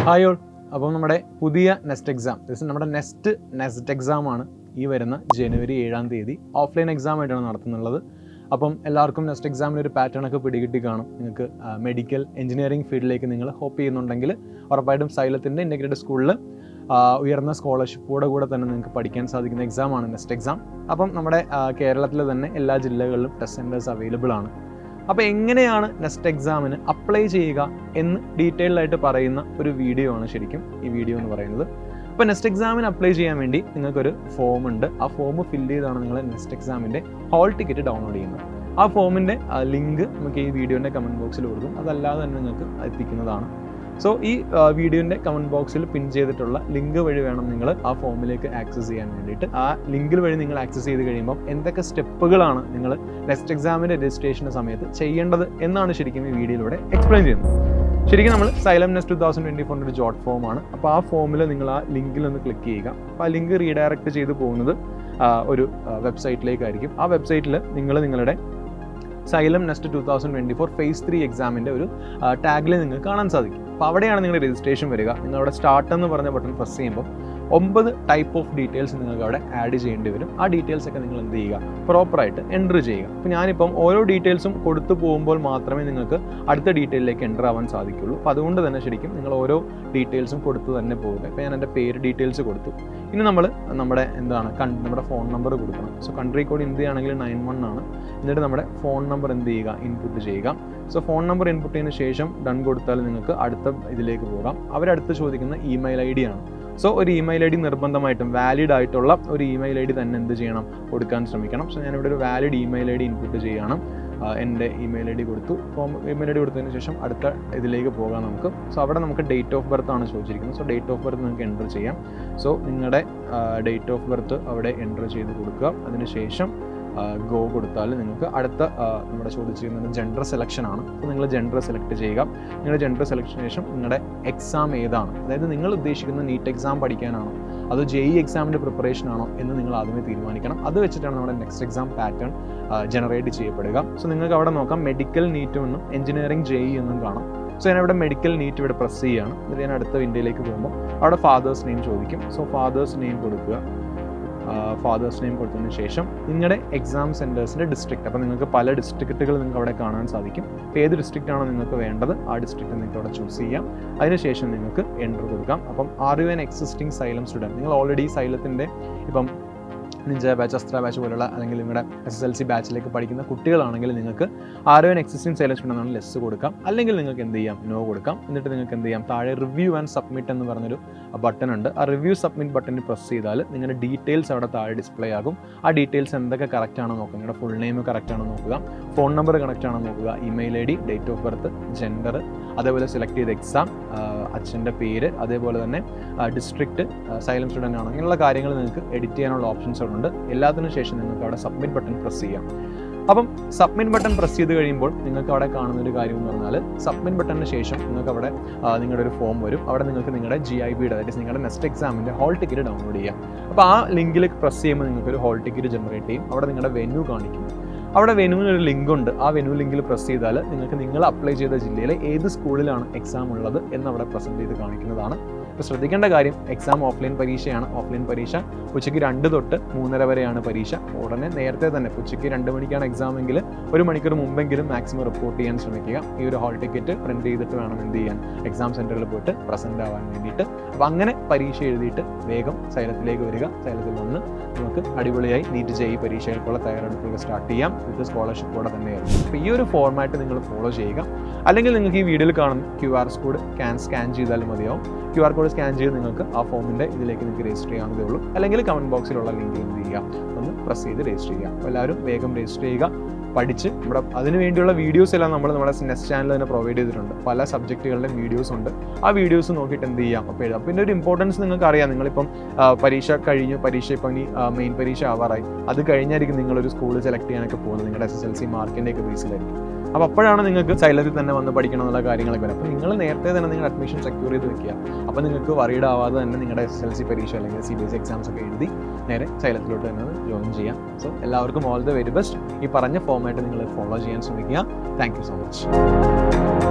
Hi all. അപ്പം നമ്മുടെ പുതിയ നെസ്റ്റ് എക്സാം, നമ്മുടെ നെസ്റ്റ് എക്സാം ആണ് ഈ വരുന്ന ജനുവരി 7-ാം തീയതി ഓഫ്ലൈൻ എക്സാം ആയിട്ടാണ് നടത്തുന്നുള്ളത്. അപ്പം എല്ലാവർക്കും നെസ്റ്റ് എക്സാമിൽ ഒരു പാറ്റേൺ ഒക്കെ പിടികിട്ടി കാണും. നിങ്ങൾക്ക് മെഡിക്കൽ എഞ്ചിനീയറിംഗ് ഫീൽഡിലേക്ക് നിങ്ങൾ ഹോപ്പ് ചെയ്യുന്നുണ്ടെങ്കിൽ ഉറപ്പായിട്ടും സൈലത്തിൻ്റെ ഇൻ്റഗ്രേറ്റഡ് സ്കൂളിൽ ഉയർന്ന സ്കോളർഷിപ്പോടെ കൂടെ തന്നെ നിങ്ങൾക്ക് പഠിക്കാൻ സാധിക്കുന്ന എക്സാമാണ് നെസ്റ്റ് എക്സാം. അപ്പം നമ്മുടെ കേരളത്തിൽ തന്നെ എല്ലാ ജില്ലകളിലും ടെസ്റ്റ് സെൻറ്റേഴ്സ് അവൈലബിൾ ആണ്. അപ്പോൾ എങ്ങനെയാണ് നെസ്റ്റ് എക്സാമിന് അപ്ലൈ ചെയ്യുക എന്ന് ഡീറ്റെയിൽഡ് ആയിട്ട് പറയുന്ന ഒരു വീഡിയോ ആണ് ശരിക്കും ഈ വീഡിയോ എന്ന് പറയുന്നത്. അപ്പോൾ നെസ്റ്റ് എക്സാമിന് അപ്ലൈ ചെയ്യാൻ വേണ്ടി നിങ്ങൾക്കൊരു ഫോം ഉണ്ട്. ആ ഫോം ഫില്ല് ചെയ്താണ് നിങ്ങൾ നെസ്റ്റ് എക്സാമിൻ്റെ ഹോൾ ടിക്കറ്റ് ഡൗൺലോഡ് ചെയ്യുന്നത്. ആ ഫോമിൻ്റെ ലിങ്ക് നമുക്ക് ഈ വീഡിയോൻ്റെ കമൻറ്റ് ബോക്സിൽ കൊടുക്കും. അതല്ലാതെ തന്നെ നിങ്ങൾക്ക് എത്തിക്കുന്നതാണ്. സോ ഈ വീഡിയോൻ്റെ കമൻറ്റ് ബോക്സിൽ പിൻ ചെയ്തിട്ടുള്ള ലിങ്ക് വഴി വേണം നിങ്ങൾ ആ ഫോമിലേക്ക് ആക്സസ് ചെയ്യാൻ വേണ്ടിയിട്ട്. ആ ലിങ്കിൽ വഴി നിങ്ങൾ ആക്സസ് ചെയ്ത് കഴിയുമ്പോൾ എന്തൊക്കെ സ്റ്റെപ്പുകളാണ് നിങ്ങൾ നെക്സ്റ്റ് എക്സാമിൻ്റെ രജിസ്ട്രേഷൻ്റെ സമയത്ത് ചെയ്യേണ്ടത് എന്നാണ് ശരിക്കും ഈ വീഡിയോയിലൂടെ എക്സ്പ്ലെയിൻ ചെയ്യുന്നത്. ശരിക്കും നമ്മൾ സൈലം നെസ്റ്റ് 2024 ഒരു ജോട്ട് ഫോമാണ്. അപ്പോൾ ആ ഫോമിൽ നിങ്ങൾ ആ ലിങ്കിൽ ഒന്ന് ക്ലിക്ക് ചെയ്യുക. അപ്പോൾ ആ ലിങ്ക് റീഡയറക്റ്റ് ചെയ്ത് പോകുന്നത് ഒരു വെബ്സൈറ്റിലേക്കായിരിക്കും. ആ വെബ്സൈറ്റിൽ നിങ്ങളുടെ സൈലം നെസ്റ്റ് 2024 ഫേസ് 3 എക്സാമിൻ്റെ ഒരു ടാഗിൽ നിങ്ങൾക്ക് കാണാൻ സാധിക്കും. അപ്പോൾ അവിടെയാണ് നിങ്ങളുടെ രജിസ്ട്രേഷൻ വരിക. നിങ്ങളവിടെ സ്റ്റാർട്ട് എന്ന് പറഞ്ഞ ബട്ടൺ പ്രസ് ചെയ്യുമ്പോൾ 9 ടൈപ്പ് ഓഫ് ഡീറ്റെയിൽസ് നിങ്ങൾക്ക് അവിടെ ആഡ് ചെയ്യേണ്ടി വരും. ആ ഡീറ്റെയിൽസ് ഒക്കെ നിങ്ങൾ എന്ത് ചെയ്യുക, പ്രോപ്പറായിട്ട് എൻ്റർ ചെയ്യുക. അപ്പോൾ ഞാനിപ്പം ഓരോ ഡീറ്റെയിൽസും കൊടുത്തു പോകുമ്പോൾ മാത്രമേ നിങ്ങൾക്ക് അടുത്ത ഡീറ്റെയിലേക്ക് എൻ്റർ ആവാൻ സാധിക്കുള്ളൂ. അപ്പോൾ അതുകൊണ്ട് തന്നെ ശരിക്കും നിങ്ങൾ ഓരോ ഡീറ്റെയിൽസും കൊടുത്തു തന്നെ പോവുക. ഇപ്പോൾ ഞാൻ എൻ്റെ പേര് ഡീറ്റെയിൽസ് കൊടുത്തു. ഇനി നമ്മൾ നമ്മുടെ ഫോൺ നമ്പർ കൊടുക്കണം. സോ കൺട്രി കോഡ് ഇന്ത്യ ആണെങ്കിൽ 91 ആണ്. എന്നിട്ട് നമ്മുടെ ഫോൺ നമ്പർ എന്ത് ചെയ്യുക, ഇൻപുട്ട് ചെയ്യുക. സോ ഫോൺ നമ്പർ ഇൻപുട്ട് ചെയ്തതിന് ശേഷം ഡൺ കൊടുത്താൽ നിങ്ങൾക്ക് അടുത്ത ഇതിലേക്ക് പോകാം. അവരടുത്ത് ചോദിക്കുന്ന ഇമെയിൽ ID ആണ്. സോ ഒരു ഇമെയിൽ ID നിർബന്ധമായിട്ടും വാലിഡ് ആയിട്ടുള്ള ഒരു ഇമെയിൽ ID തന്നെ എന്ത് ചെയ്യണം, കൊടുക്കാൻ ശ്രമിക്കണം. സോ ഞാനിവിടെ ഒരു വാലിഡ് ഇമെയിൽ ID ഇൻപുട്ട് ചെയ്യണം. എൻ്റെ ഇമെയിൽ ID കൊടുത്തു. ഇമെയിൽ ID കൊടുത്തതിന് ശേഷം അടുത്ത ഇതിലേക്ക് പോകാം നമുക്ക്. സോ അവിടെ നമുക്ക് ഡേറ്റ് ഓഫ് ബർത്ത് ആണ് ചോദിച്ചിരിക്കുന്നത്. സോ ഡേറ്റ് ഓഫ് ബർത്ത് നിങ്ങൾക്ക് എൻ്റർ ചെയ്യാം. സോ നിങ്ങളുടെ ഡേറ്റ് ഓഫ് ബർത്ത് അവിടെ എൻ്റർ ചെയ്ത് കൊടുക്കുക. അതിനുശേഷം ഗോ കൊടുത്താൽ നിങ്ങൾക്ക് അടുത്ത നമ്മുടെ ചോദിച്ചിരിക്കുന്നത് ജെൻഡർ സെലക്ഷൻ ആണ്. അപ്പോൾ നിങ്ങൾ ജെൻഡർ സെലക്ട് ചെയ്യുക. നിങ്ങളുടെ ജെൻഡർ സെലക്ഷന് ശേഷം നിങ്ങളുടെ എക്സാം ഏതാണ്, അതായത് നിങ്ങൾ ഉദ്ദേശിക്കുന്ന നീറ്റ് എക്സാം പഠിക്കാനാണോ അതോ JEE എക്സാമിൻ്റെ പ്രിപ്പറേഷൻ ആണോ എന്ന് നിങ്ങൾ ആദ്യമേ തീരുമാനിക്കണം. അത് വെച്ചിട്ടാണ് നമ്മുടെ നെക്സ്റ്റ് എക്സാം പാറ്റേൺ ജനറേറ്റ് ചെയ്യപ്പെടുക. സോ നിങ്ങൾക്ക് അവിടെ നോക്കാം മെഡിക്കൽ നീറ്റും എന്നും എഞ്ചിനീയറിംഗ് JEE എന്നും കാണാം. സോ ഞാനിവിടെ മെഡിക്കൽ നീറ്റ് ഇവിടെ പ്രസ് ചെയ്യുകയാണ്. എന്നിട്ട് ഞാൻ അടുത്ത വിൻഡോയിലേക്ക് പോകുമ്പോൾ അവിടെ ഫാദേഴ്സ് നെയിം ചോദിക്കും. സോ ഫാദേഴ്സ് നെയിം കൊടുക്കുക. ഫാദേഴ്സ് നെയിം കൊടുത്തതിന് ശേഷം നിങ്ങളുടെ എക്സാം സെൻറ്റേഴ്സിൻ്റെ ഡിസ്ട്രിക്റ്റ്, അപ്പോൾ നിങ്ങൾക്ക് പല ഡിസ്ട്രിക്റ്റുകൾ നിങ്ങൾക്ക് അവിടെ കാണാൻ സാധിക്കും. അപ്പോൾ ഏത് ഡിസ്ട്രിക്റ്റാണോ നിങ്ങൾക്ക് വേണ്ടത് ആ ഡിസ്ട്രിക്റ്റ് നിങ്ങൾക്ക് അവിടെ ചൂസ് ചെയ്യാം. അതിനുശേഷം നിങ്ങൾക്ക് എൻ്റർ കൊടുക്കാം. അപ്പം are you an existing xylem student, നിങ്ങൾ ഓൾറെഡി സൈലത്തിൻ്റെ ഇപ്പം നിഞ്ച ബാച്ച്, അസ്ത്ര ബാച്ച് പോലുള്ള അല്ലെങ്കിൽ നിങ്ങളുടെ SSLC ബാച്ചിലേക്ക് പഠിക്കുന്ന കുട്ടികളാണെങ്കിൽ നിങ്ങൾക്ക് ആരോ ആൻ എക്സിസ്റ്റിംഗ് സൈലം സ്റ്റുഡൻ്റ് എന്നാണ് ലെസ് കൊടുക്കാം. അല്ലെങ്കിൽ നിങ്ങൾക്ക് എന്ത് ചെയ്യാം, നോ കൊടുക്കാം. എന്നിട്ട് നിങ്ങൾക്ക് എന്ത് ചെയ്യാം, താഴെ റിവ്യൂ ആൻഡ് സബ്മിറ്റ് എന്ന് പറഞ്ഞൊരു ബട്ടൺ ഉണ്ട്. ആ റിവ്യൂ സബ്മിറ്റ് ബട്ടണിൽ പ്രസ് ചെയ്താൽ നിങ്ങളുടെ ഡീറ്റെയിൽസ് അവിടെ താഴെ ഡിസ്പ്ലേ ആകും. ആ ഡീറ്റെയിൽസ് എന്തൊക്കെ കറക്റ്റ് ആണോ നോക്കുക, നിങ്ങളുടെ ഫുൾ നെയിം കറക്റ്റ് ആണോ നോക്കുക, ഫോൺ നമ്പർ കറക്റ്റ് ആണോ നോക്കുക, email ID, date of birth, gender, അതേപോലെ സെലക്ട് ചെയ്ത എക്സാം, അച്ഛൻ്റെ പേര്, അതേപോലെ തന്നെ ഡിസ്ട്രിക്റ്റ്, സൈലം സ്റ്റുഡൻ്റ് ആണോ, ഇങ്ങനെയുള്ള കാര്യങ്ങൾ നിങ്ങൾക്ക് എഡിറ്റ് ചെയ്യാനുള്ള ഓപ്ഷൻസ് ഉണ്ട്. എല്ലാത്തിനും ശേഷം നിങ്ങൾക്ക് അവിടെ സബ്മിറ്റ് ബട്ടൺ പ്രസ് ചെയ്യാം. അപ്പം സബ്മിറ്റ് ബട്ടൺ പ്രസ് ചെയ്ത് കഴിയുമ്പോൾ നിങ്ങൾക്ക് അവിടെ കാണുന്ന ഒരു കാര്യം എന്ന് പറഞ്ഞാൽ സബ്മിറ്റ് ബട്ടണിന് ശേഷം നിങ്ങൾക്ക് അവിടെ നിങ്ങളുടെ ഒരു ഫോം വരും. അവിടെ നിങ്ങൾക്ക് നിങ്ങളുടെ GIBയുടെ, അതായത് നിങ്ങളുടെ നെക്സ്റ്റ് എക്സാമിൻ്റെ ഹോൾ ടിക്കറ്റ് ഡൗൺലോഡ് ചെയ്യാം. അപ്പോൾ ആ ലിങ്കിലേക്ക് പ്രസ് ചെയ്യുമ്പോൾ നിങ്ങൾക്കൊരു ഹോൾ ടിക്കറ്റ് ജനറേറ്റ് ചെയ്യും. അവിടെ നിങ്ങളുടെ വെന്യൂ കാണിക്കും. അവിടെ വെനുവിനൊരു ലിങ്ക് ഉണ്ട്. ആ വെനു ലിങ്കിൽ പ്രസ് ചെയ്താൽ നിങ്ങൾക്ക് നിങ്ങൾ അപ്ലൈ ചെയ്ത ജില്ലയിലെ ഏത് സ്കൂളിലാണ് എക്സാം ഉള്ളത് എന്നവിടെ പ്രസൻറ്റ് ചെയ്ത് കാണിക്കുന്നതാണ്. ഇപ്പോൾ ശ്രദ്ധിക്കേണ്ട കാര്യം, എക്സാം ഓഫ്ലൈൻ പരീക്ഷയാണ്. ഓഫ്ലൈൻ പരീക്ഷ ഉച്ചയ്ക്ക് 2 തൊട്ട് 3:30 വരെയാണ് പരീക്ഷ. ഉടനെ നേരത്തെ തന്നെ ഉച്ചയ്ക്ക് 2 മണിക്കാണ് എക്സാം എങ്കിൽ 1 മണിക്കൂർ മുമ്പെങ്കിലും മാക്സിമം റിപ്പോർട്ട് ചെയ്യാൻ ശ്രമിക്കുക. ഈ ഒരു ഹോൾ ടിക്കറ്റ് പ്രിൻറ്റ് ചെയ്തിട്ട് വേണം എന്ത് ചെയ്യാൻ, എക്സാം സെൻറ്ററിൽ പോയിട്ട് പ്രസൻറ്റ് ആവാൻ വേണ്ടിയിട്ട്. അപ്പോൾ അങ്ങനെ പരീക്ഷ എഴുതിയിട്ട് വേഗം സൈലത്തിലേക്ക് വരിക. സൈലത്തിൽ വന്ന് നമുക്ക് അടിപൊളിയായി നീറ്റ് JEE പരീക്ഷകൾക്കുള്ള തയ്യാറെടുപ്പുകൾ സ്റ്റാർട്ട് ചെയ്യാം. വിത്ത് സ്കോളർഷിപ്പോടെ തന്നെയായിരുന്നു. അപ്പോൾ ഈ ഒരു ഫോർമാറ്റ് നിങ്ങൾ ഫോളോ ചെയ്യുക. അല്ലെങ്കിൽ നിങ്ങൾക്ക് ഈ വീഡിയോയിൽ കാണുന്ന QR കോഡ് സ്കാൻ ചെയ്താലും മതിയാവും. QR കോഡ് സ്കാൻ ചെയ്ത് നിങ്ങൾക്ക് ആ ഫോമിൻ്റെ ഇതിലേക്ക് നിങ്ങൾക്ക് രജിസ്റ്റർ ചെയ്യാവുന്നതേ ഉള്ളൂ. അല്ലെങ്കിൽ കമൻറ്റ് ബോക്സിലുള്ള ലിങ്ക് എന്ത് ചെയ്യുക, ഒന്ന് പ്രസ് ചെയ്ത് രജിസ്റ്റർ ചെയ്യുക. അപ്പോൾ എല്ലാവരും വേഗം രജിസ്റ്റർ ചെയ്യുക. പഠിച്ച് ഇവിടെ അതിന് വേണ്ടിയുള്ള വീഡിയോസ് എല്ലാം നമ്മുടെ നെസ്റ്റ് ചാനൽ തന്നെ പ്രൊവൈഡ് ചെയ്തിട്ടുണ്ട്. പല സബ്ജക്റ്റുകളുടെയും വീഡിയോസ് ഉണ്ട്. ആ വീഡിയോസ് നോക്കിയിട്ട് എന്ത് ചെയ്യാം, അപ്പോൾ എഴുതാം. പിന്നെ ഒരു ഇമ്പോർട്ടൻസ് നിങ്ങൾക്ക് അറിയാം. നിങ്ങളിപ്പം പരീക്ഷ കഴിഞ്ഞു, പരീക്ഷ ഇപ്പം ഇനി മെയിൻ പരീക്ഷ ആവാറായി. അത് കഴിഞ്ഞായിരിക്കും നിങ്ങളൊരു സ്കൂൾ സെലക്ട് ചെയ്യാനൊക്കെ പോകുന്നത്. നിങ്ങളുടെ SSLC മാർക്കിൻ്റെയൊക്കെ ബേസിലായിരിക്കും. അപ്പോൾ അപ്പോഴാണ് നിങ്ങൾക്ക് സൈലത്തിൽ തന്നെ വന്ന് പഠിക്കണം എന്നുള്ള കാര്യങ്ങളൊക്കെ വരും. അപ്പോൾ നിങ്ങൾ നേരത്തെ തന്നെ നിങ്ങളുടെ അഡ്മിഷൻ സെക്യൂർ ചെയ്ത് വെക്കുക. അപ്പോൾ നിങ്ങൾക്ക് വറീഡ് ആവാതെ തന്നെ നിങ്ങളുടെ SSLC പരീക്ഷ അല്ലെങ്കിൽ CBSE എക്സാംസ് ഒക്കെ എഴുതി നേരെ സൈലത്തിലോട്ട് തന്നെ ജോയിൻ ചെയ്യാം. സോ എല്ലാവർക്കും ഓൾ ദ വെരി ബെസ്റ്റ്. ഈ പറഞ്ഞ ഫോമായിട്ട് നിങ്ങൾ ഫോളോ ചെയ്യാൻ ശ്രമിക്കുക. Thank you so much.